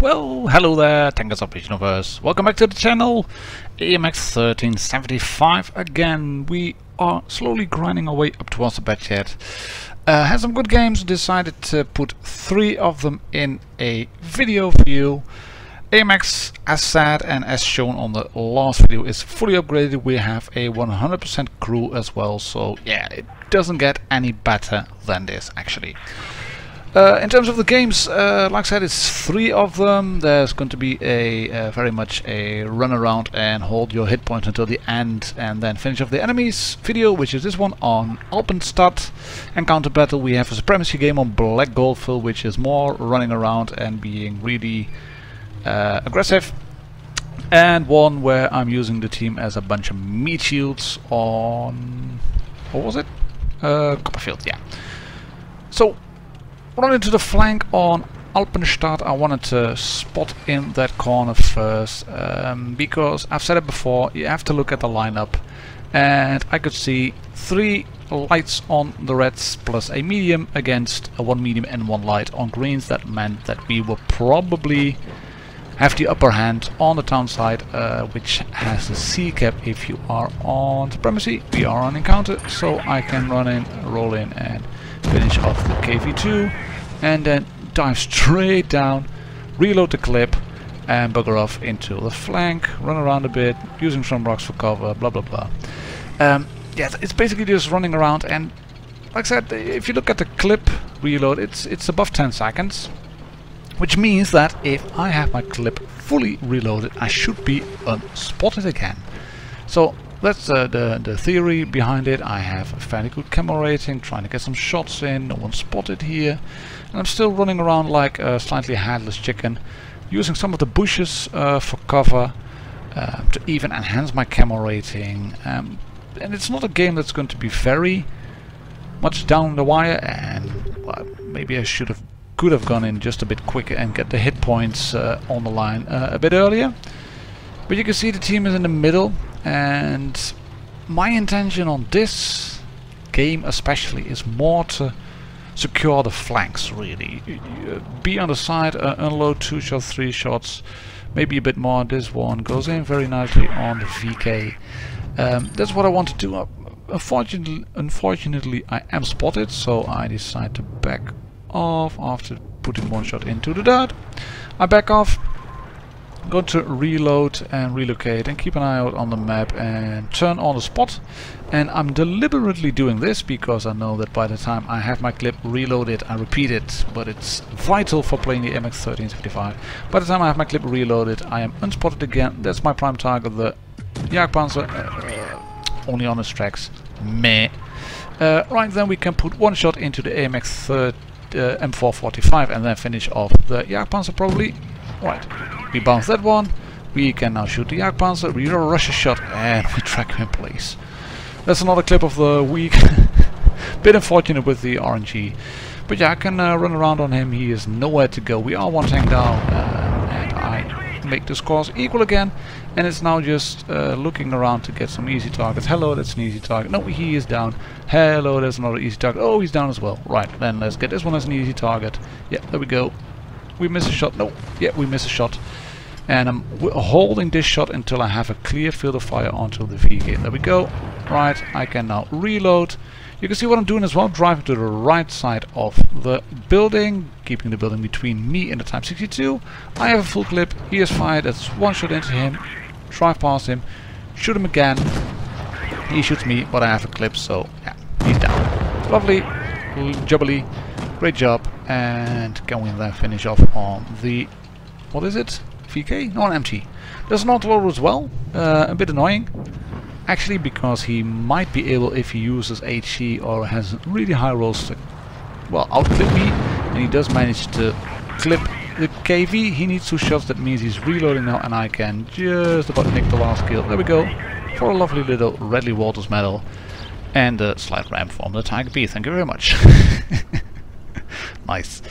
Well, hello there, Tankers of the Universe. Welcome back to the channel. AMX 1375 again. We are slowly grinding our way up towards the batch yet. Had some good games, decided to put 3 of them in a video for you. AMX, as said and as shown on the last video, is fully upgraded. We have a 100% crew as well, so yeah, it doesn't get any better than this actually. In terms of the games, like I said, it's 3 of them. There's going to be a very much a run around and hold your hit points until the end and then finish off the enemies video, which is this one on Alpenstadt. Encounter battle, we have a supremacy game on Black Goldfield, which is more running around and being really aggressive. And one where I'm using the team as a bunch of meat shields on... what was it? Copperfield, yeah. So, running to the flank on Alpenstadt, I wanted to spot in that corner first, because I've said it before, you have to look at the lineup, and I could see 3 lights on the reds plus a medium against a 1 medium and 1 light on greens. That meant that we will probably have the upper hand on the town side, which has the C cap if you are on supremacy. We are on encounter, so I can run in, roll in and finish off the KV2 and then dive straight down, reload the clip and bugger off into the flank, run around a bit, using some rocks for cover, blah blah blah. Yeah, it's basically just running around, and like I said, if you look at the clip reload, it's above 10 seconds, which means that if I have my clip fully reloaded, I should be unspotted again. So that's the theory behind it. I have a fairly good camera rating, trying to get some shots in, no one spotted here. And I'm still running around like a slightly headless chicken, using some of the bushes for cover to even enhance my camera rating. And it's not a game that's going to be very much down the wire, and well, maybe I could have gone in just a bit quicker and get the hit points on the line a bit earlier. But you can see the team is in the middle, and my intention on this game especially is more to secure the flanks really. Be on the side, unload 2 shots, 3 shots, maybe a bit more. This one goes in very nicely on the VK. That's what I want to do. Unfortunately I am spotted, so I decide to back off after putting 1 shot into the dirt. I back off, go to reload and relocate and keep an eye out on the map and turn on the spot. And I'm deliberately doing this because I know that by the time I have my clip reloaded, I repeat it, but it's vital for playing the AMX 1375. By the time I have my clip reloaded, I am unspotted again. That's my prime target, the Jagdpanzer, only on his tracks. Meh. Right, then we can put 1 shot into the AMX M445 and then finish off the Jagdpanzer probably. Right, we bounce that one, we can now shoot the Jagdpanzer, we rush a shot and we track him in place. That's another clip of the week. Bit unfortunate with the RNG, but yeah, I can run around on him, he is nowhere to go. We are 1 tank down, and I make the scores equal again, and it's now just looking around to get some easy targets. Hello, that's an easy target. No, he is down. Hello, there's another easy target. Oh, he's down as well. Right, then let's get this one as an easy target. Yeah, there we go. We miss a shot. No, yeah, we miss a shot. And I'm holding this shot until I have a clear field of fire onto the VK. There we go. Right, I can now reload. You can see what I'm doing as well. Driving to the right side of the building, keeping the building between me and the Type 62. I have a full clip. He is fired. That's 1 shot into him. Drive past him. Shoot him again. He shoots me, but I have a clip, so yeah, he's down. Lovely. Jubbly. Great job. And can we then finish off on the... what is it? VK? No, an MT. There's an autoloader as well. A bit annoying. Actually, because he might be able, if he uses HE or has really high rolls, to, well, outclip me. And he does manage to clip the KV. He needs 2 shots, that means he's reloading now, and I can just about nick the last kill. There we go. For a lovely little Radley Walters medal. And a slight ram from the Tiger B. Thank you very much. Nice.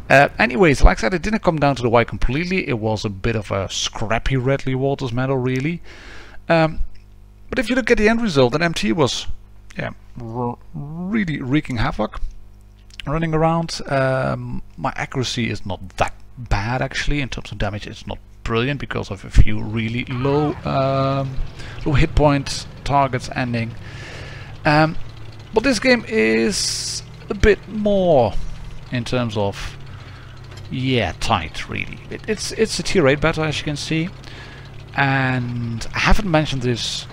Anyways, like I said, it didn't come down to the wire completely. It was a bit of a scrappy Radley Walters medal, really. But if you look at the end result, that MT was, yeah, really wreaking havoc. Running around, my accuracy is not that bad actually. In terms of damage, it's not brilliant because of a few really low hit point targets ending. But this game is a bit more in terms of, yeah, tight really. It's a tier 8 battle, as you can see, and I haven't mentioned this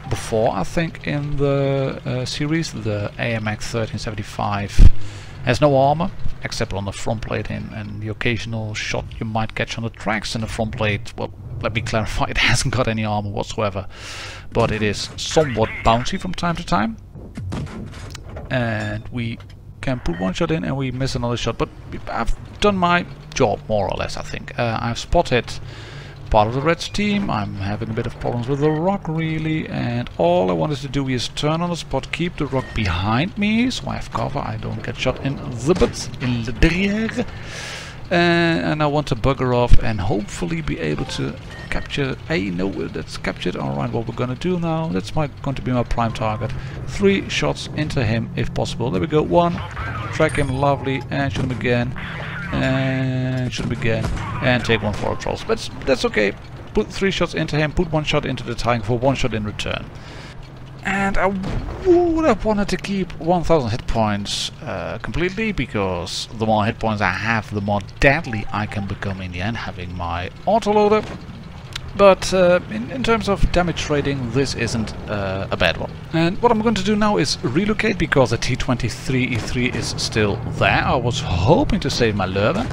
before. I think in the series, the AMX 1375 has no armor except on the front plate and the occasional shot you might catch on the tracks. And the front plate, well, let me clarify, it hasn't got any armor whatsoever, but it is somewhat bouncy from time to time, and we can put one shot in and we miss another shot. But I've done my job more or less, I think. I've spotted part of the Reds team. I'm having a bit of problems with the rock really, and all I wanted to do is turn on the spot, keep the rock behind me so I have cover, I don't get shot in the butt, in the derrière. And I want to bugger off and hopefully be able to capture no, that's captured. Alright, what we're gonna do now, that's going to be my prime target. 3 shots into him if possible. There we go, 1, track him, lovely, and shoot him again, and shoot him again, and take 1 for a trolls. But that's okay. Put 3 shots into him, put 1 shot into the Tiger for 1 shot in return. And I would have wanted to keep 1000 hit points completely, because the more hit points I have, the more deadly I can become in the end, having my autoloader. But in terms of damage rating, this isn't a bad one. And what I'm going to do now is relocate, because the T23E3 is still there. I was hoping to save my Lurven,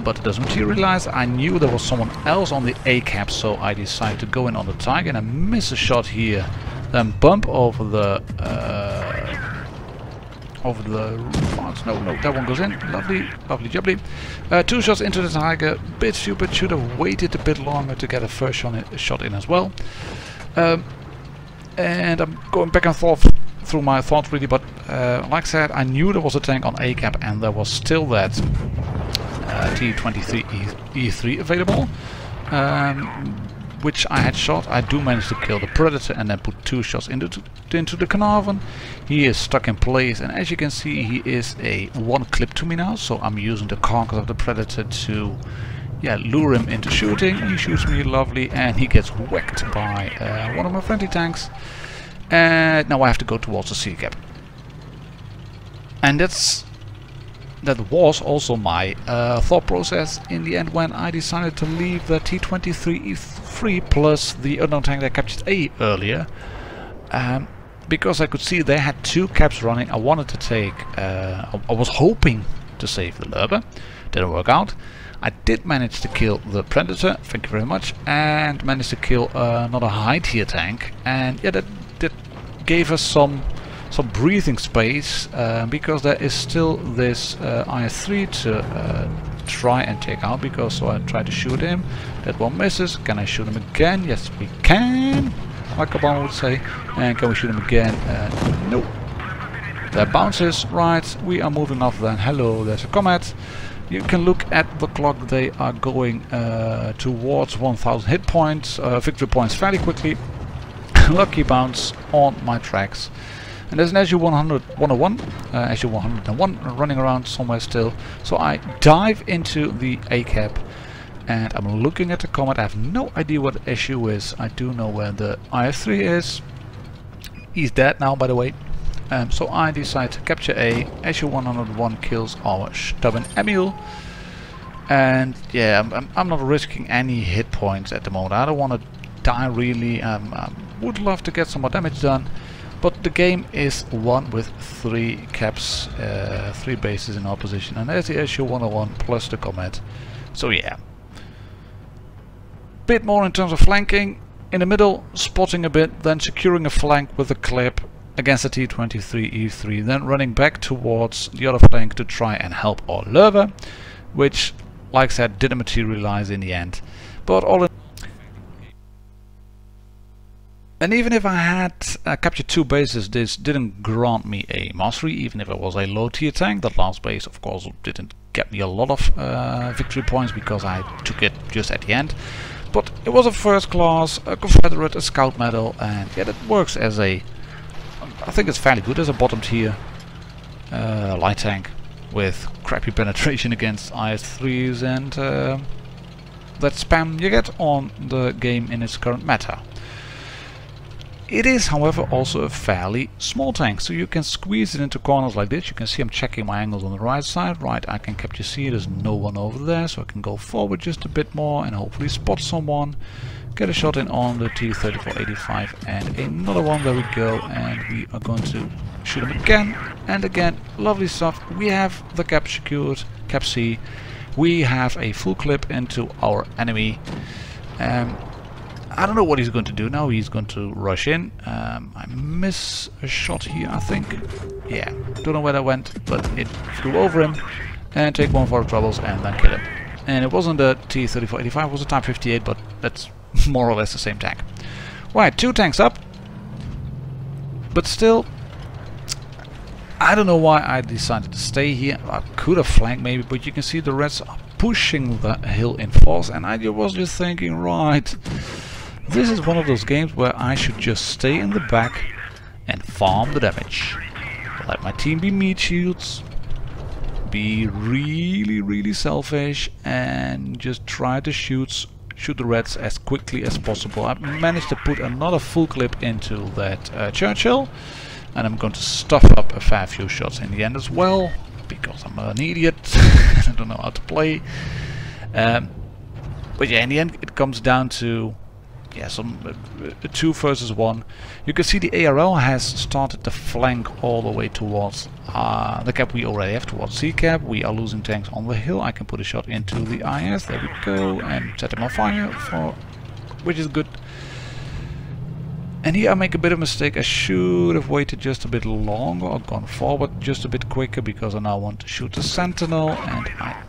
but it doesn't materialize. I knew there was someone else on the A cap, so I decided to go in on the Tiger, and I miss a shot here. Then bump over the no, that one goes in. Lovely, lovely jubbly. 2 shots into the Tiger. Bit stupid. Should have waited a bit longer to get a first shot in as well. And I'm going back and forth through my thoughts really, but like I said, I knew there was a tank on A cap, and there was still that T23E3 available, which I had shot. I do manage to kill the Predator and then put 2 shots into the Carnarvon. He is stuck in place, and as you can see, he is a 1 clip to me now, so I'm using the carcass of the Predator to, yeah, lure him into shooting. He shoots me, lovely, and he gets whacked by one of my friendly tanks. And now I have to go towards the C cap. And that was also my thought process in the end when I decided to leave the T23E3 plus the unknown tank that captured A earlier, because I could see they had 2 caps running. I wanted to take, I was hoping to save the Lurber. Didn't work out. I did manage to kill the Predator, thank you very much, and managed to kill another high tier tank, and yeah, that gave us some breathing space, because there is still this IS-3 to try and take out, because so I tried to shoot him, that one misses. Can I shoot him again? Yes, we can, like Obama would say. And can we shoot him again? No. That bounces. Right, we are moving off then. Hello, there's a comet. You can look at the clock, they are going towards 1000 hit points, victory points fairly quickly. Lucky bounce on my tracks. And there's an SU-101 running around somewhere still. So I dive into the A cap, and I'm looking at the comet. I have no idea what the issue is. I do know where the IS-3 is. He's dead now, by the way. So I decide to capture A. SU-101 kills our stubborn Emil. And yeah, I'm not risking any hit points at the moment. I don't want to die really. Would love to get some more damage done. But the game is won with 3 caps, 3 bases in our position. And there's the SU-101 plus the Comet. So yeah. Bit more in terms of flanking. In the middle, spotting a bit, then securing a flank with a clip against the T23E3, then running back towards the other flank to try and help our Lurver, which, like I said, didn't materialize in the end. But all in, and even if I had captured 2 bases, this didn't grant me a mastery, even if it was a low tier tank. That last base, of course, didn't get me a lot of victory points because I took it just at the end. But it was a first class, a Confederate, a scout medal, and yeah, that works as a, I think it's fairly good as a bottom tier light tank. with crappy penetration against IS-3s and that spam you get on the game in its current meta. It is, however, also a fairly small tank, so you can squeeze it into corners like this. You can see I'm checking my angles on the right side. Right, I can capture C, there's no one over there, so I can go forward just a bit more and hopefully spot someone. Get a shot in on the T-34-85 and another one. There we go, and we are going to shoot him again and again. Lovely stuff. We have the cap secured, cap C. We have a full clip into our enemy. I don't know what he's going to do now. He's going to rush in. I miss a shot here, I think. Yeah, don't know where that went, but it flew over him. And take one for the troubles and then kill him. And it wasn't the T-34-85, it was a Type 58, but that's more or less the same tank. Right, 2 tanks up. But still, I don't know why I decided to stay here. I could have flanked maybe, but you can see the Reds are pushing the hill in force. And I was just thinking, right, this is one of those games where I should just stay in the back and farm the damage. Let my team be meat shields, be really selfish, and just try to shoot the Reds as quickly as possible. I managed to put another full clip into that Churchill, and I'm going to stuff up a fair few shots in the end as well, because I'm an idiot and I don't know how to play. But yeah, in the end it comes down to some 2 versus 1. You can see the ARL has started to flank all the way towards the cap we already have, towards C cap. We are losing tanks on the hill. I can put a shot into the IS, there we go, and set him on fire, which is good. And here I make a bit of a mistake. I should have waited just a bit longer or gone forward just a bit quicker, because I now want to shoot the Sentinel and I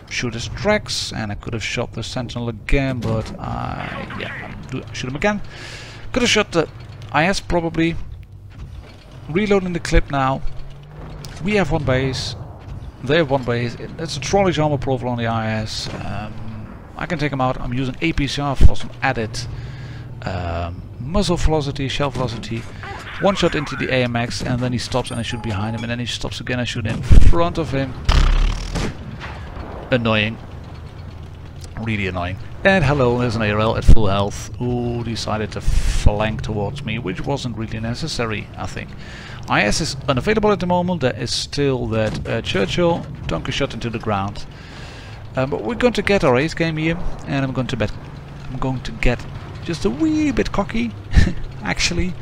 shoot his tracks, and I could have shot the Sentinel again, but shoot him again. Could have shot the IS probably. Reloading the clip now. We have 1 base. They have 1 base. It's a trollish armor profile on the IS. I can take him out. I'm using APCR for some added muzzle velocity, shell velocity. 1 shot into the AMX, and then he stops and I shoot behind him, and then he stops again. I shoot in front of him. Annoying. Really annoying. And hello, there's an ARL at full health who decided to flank towards me, which wasn't really necessary, I think. IS is unavailable at the moment. There is still that Churchill. Donkey shot into the ground. But we're going to get our ace game here, and I'm going to get just a wee bit cocky, actually.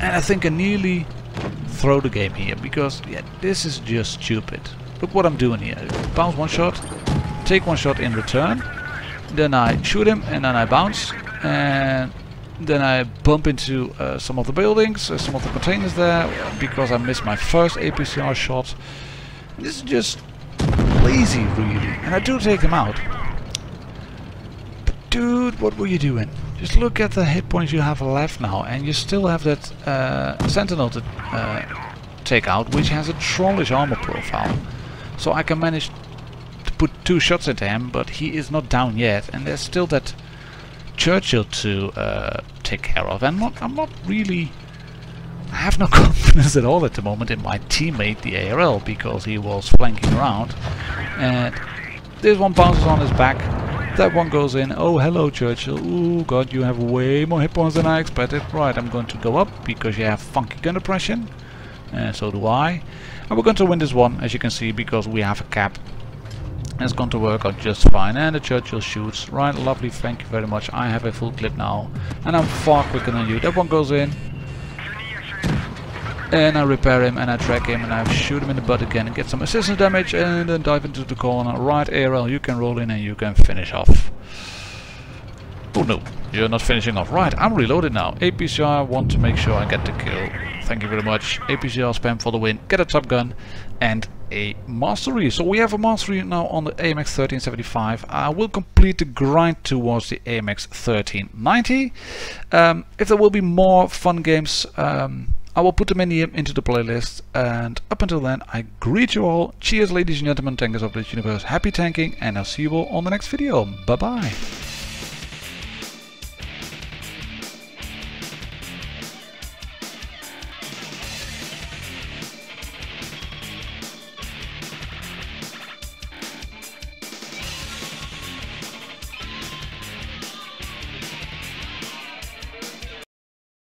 And I think I nearly throw the game here, because this is just stupid. Look what I'm doing here. Bounce 1 shot, take 1 shot in return, then I shoot him, and then I bounce, and then I bump into some of the buildings, some of the containers there, because I missed my first APCR shot. This is just lazy, really, and I do take him out. But dude, what were you doing? Just look at the hit points you have left now, and you still have that Sentinel to take out, which has a trollish armor profile. So I can manage to put 2 shots into him, but he is not down yet, and there's still that Churchill to take care of. And I'm not really... I have no confidence at all at the moment in my teammate, the ARL, because he was flanking around. And this one bounces on his back, that one goes in. Oh, hello Churchill. Ooh, god, you have way more hit points than I expected. Right, I'm going to go up, because you have funky gun depression. And so do I. And we're going to win this one, as you can see, because we have a cap. And it's going to work out just fine. And the Churchill shoots. Right, lovely, thank you very much. I have a full clip now. And I'm far quicker than you. That one goes in. And I repair him, and I track him, and I shoot him in the butt again and get some assistance damage, and then dive into the corner. Right, ARL, you can roll in and you can finish off. Oh no, you're not finishing off. Right, I'm reloaded now. APCR, want to make sure I get the kill. Thank you very much. APCR spam for the win. Get a top gun and a mastery. So we have a mastery now on the AMX 1375. I will complete the grind towards the AMX 1390. If there will be more fun games, I will put them into the playlist. And up until then, I greet you all. Cheers, ladies and gentlemen, tankers of this universe. Happy tanking, and I'll see you all on the next video. Bye bye.